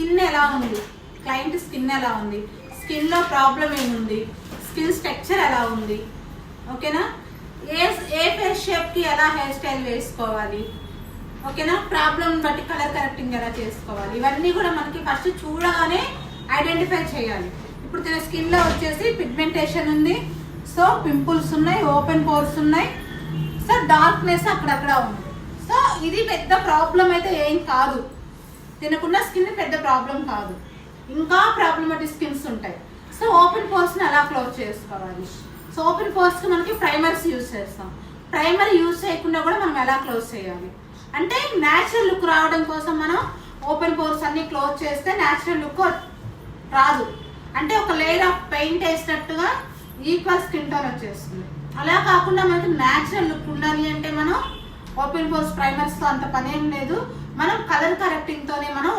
Skin ఎలా ఉంది, client skin ఎలా ఉంది, స్కిన్లో ప్రాబ్లం ఏముంది, స్కిన్ స్ట్రక్చర్ ఎలా ఉంది, ఓకేనా, ఏ ఫేస్ షేప్కి ఎలా హెయిర్ స్టైల్ వేసుకోవాలి, ఓకేనా, ప్రాబ్లం బట్టి కలర్ కరెక్టింగ్ ఎలా చేసుకోవాలి, ఇవన్నీ కూడా మనకి ఫస్ట్ చూడగానే ఐడెంటిఫై చేయాలి. ఇప్పుడు తన స్కిన్లో వచ్చేసి పిగ్మెంటేషన్ ఉంది, సో పింపుల్స్ ఉన్నాయి, ఓపెన్ పోర్స్ ఉన్నాయి, సో డార్క్నెస్ అక్కడక్కడ ఉంది. సో ఇది పెద్ద ప్రాబ్లం అయితే ఏం కాదు, తినకున్న స్కిన్ పెద్ద ప్రాబ్లం కాదు. ఇంకా ప్రాబ్లమేటిక్ స్కిన్స్ ఉంటాయి. సో ఓపెన్ పోర్స్ని ఎలా క్లోజ్ చేసుకోవాలి? సో ఓపెన్ పోర్స్కి మనకి ప్రైమర్స్ యూజ్ చేస్తాం. ప్రైమర్ యూజ్ చేయకుండా కూడా మనం ఎలా క్లోజ్ చేయాలి అంటే న్యాచురల్ లుక్ రావడం కోసం మనం ఓపెన్ పోర్స్ అన్ని క్లోజ్ చేస్తే న్యాచురల్ లుక్ రాదు. అంటే ఒక లేయర్ ఆఫ్ పెయింట్ వేసినట్టుగా ఈక్వల్ స్కిన్ టోన్ వచ్చేస్తుంది. అలా కాకుండా మనకి న్యాచురల్ లుక్ ఉండాలి అంటే మనం ఓపెన్ పోర్స్ ప్రైమర్స్తో అంత పని ఏం లేదు. మనం కలర్ కరెక్టింగ్తోనే మనం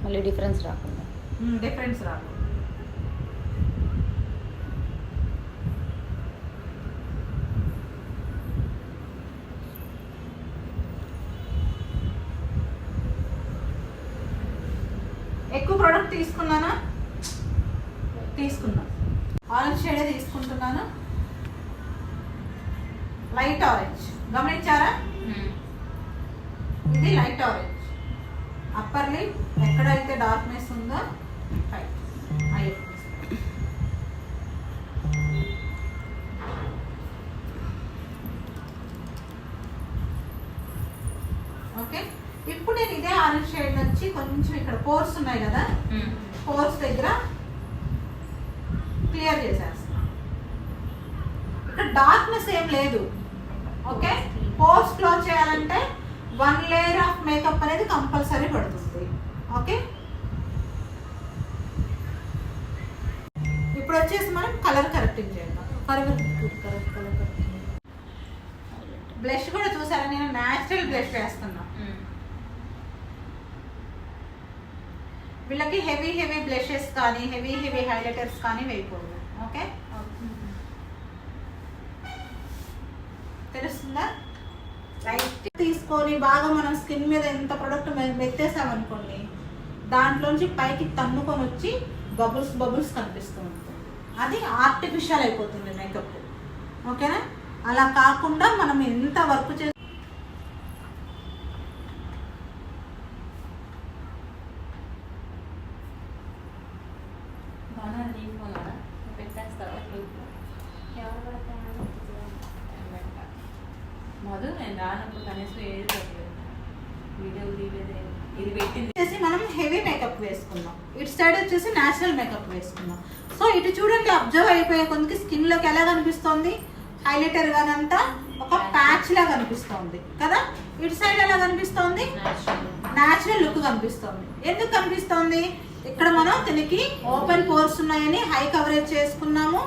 మళ్ళీ డిఫరెన్స్ రాకుండా. డిఫరెన్స్ రాదు. ఎక్కువ ప్రోడక్ట్ తీసుకున్నానా? తీసుకున్నాను. ఆరెంజ్ షేడే తీసుకుంటున్నాను. లైట్ ఆరెంజ్ గమనించారా? ఇది లైట్ ఆరెంజ్. అప్పర్ లిప్ ఎక్కడైతే డార్క్నెస్ ఉందో ఓకే. ఇప్పుడు నేను ఇదే ఆరెంజ్ షేడ్ నుంచి కొంచెం ఇక్కడ పోర్స్ ఉన్నాయి కదా, పోర్స్ దగ్గర క్లియర్ చేసేస్తాను. ఇక్కడ డార్క్నెస్ ఏం లేదు. ఓకే. పోర్స్ క్లోజ్ చేయాలంటే 1 లేయర్ ఆఫ్ మేకప్ అనేది కంపల్సరీ పడుతుంది. ఓకే. ఇప్పుడు వచ్చేసి మనం కలర్ కరెక్టింగ్ చేద్దాం. బ్లష్ కూడా చూసారా, నేను న్యాచురల్ బ్లష్ వేస్తున్నా. వీళ్ళకి హెవీ హెవీ బ్లషెస్ కానీ హెవీ హెవీ హైలైటర్స్ కానీ వేయకూడదు. ఓకే. తెలుస్తుందా? లైట్ తీసుకొని బాగా మనం స్కిన్ మీద ఎంత ప్రొడక్ట్ మెత్తేసామనుకోండి, దాంట్లోంచి పైకి తన్నుకొని వచ్చి బబుల్స్ బబుల్స్ కనిపిస్తూ ఉంటుంది. అది ఆర్టిఫిషియల్ అయిపోతుంది మేకప్. ఓకేనా? అలా కాకుండా మనం ఎంత వర్క్ చేసి మధు నేను రానప్పుడు కనీసం ఏది వీడియో ఇది పెట్టింది. మనం హెవీ మేకప్ వేసుకున్నాం, ఇటు సైడ్ వచ్చేసి న్యాచురల్ మేకప్ వేసుకున్నాం. సో ఇటు చూడండి, అబ్జర్వ్ అయిపోయే కొందికి స్కిన్ లోకి ఎలా కనిపిస్తుంది, హైలైటర్ గానంతా ఒక ప్యాచ్ లా కనిపిస్తుంది కదా. ఇటు సైడ్ ఎలా కనిపిస్తుంది, న్యాచురల్ లుక్ కనిపిస్తుంది. ఎందుకు కనిపిస్తుంది? ఇక్కడ మనం దీనికి ఓపెన్ పోర్స్ ఉన్నాయని హై కవరేజ్ చేసుకున్నాము.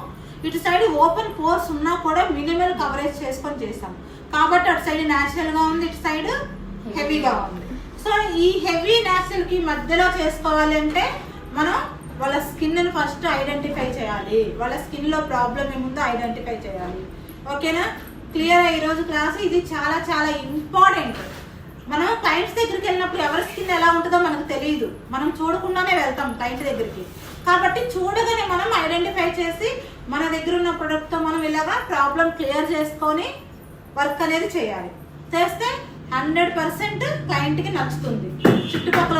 ఇటు సైడ్ ఓపెన్ పోర్స్ ఉన్నా కూడా మినిమల్ కవరేజ్ చేసుకొని చేసాము కాబట్టి అటు సైడ్ న్యాచురల్ గా ఉంది, ఇటు సైడ్ హెవీగా ఉంది. సో ఈ హెవీ న్యాచురల్ కి మధ్యలో చేసుకోవాలి అంటే మనం వాళ్ళ స్కిన్ ని ఫస్ట్ ఐడెంటిఫై చేయాలి, వాళ్ళ స్కిన్ లో ప్రాబ్లం ఏముందో ఐడెంటిఫై చేయాలి. ఓకేనా? క్లియర్. ఈ రోజు క్లాస్ ఇది చాలా చాలా ఇంపార్టెంట్. మనం క్లయింట్స్ దగ్గరికి వెళ్ళినప్పుడు ఎవరి స్కిన్ ఎలా ఉంటుందో మనకు తెలియదు, మనం చూడకుండానే వెళ్తాం క్లయింట్ దగ్గరికి. కాబట్టి చూడగానే మనం ఐడెంటిఫై చేసి మన దగ్గర ఉన్న ప్రొడక్ట్తో మనం ఇలాగా ప్రాబ్లం క్లియర్ చేసుకొని వర్క్ అనేది చేయాలి. చేస్తే 100% క్లయింట్కి నచ్చుతుంది. చుట్టుపక్కల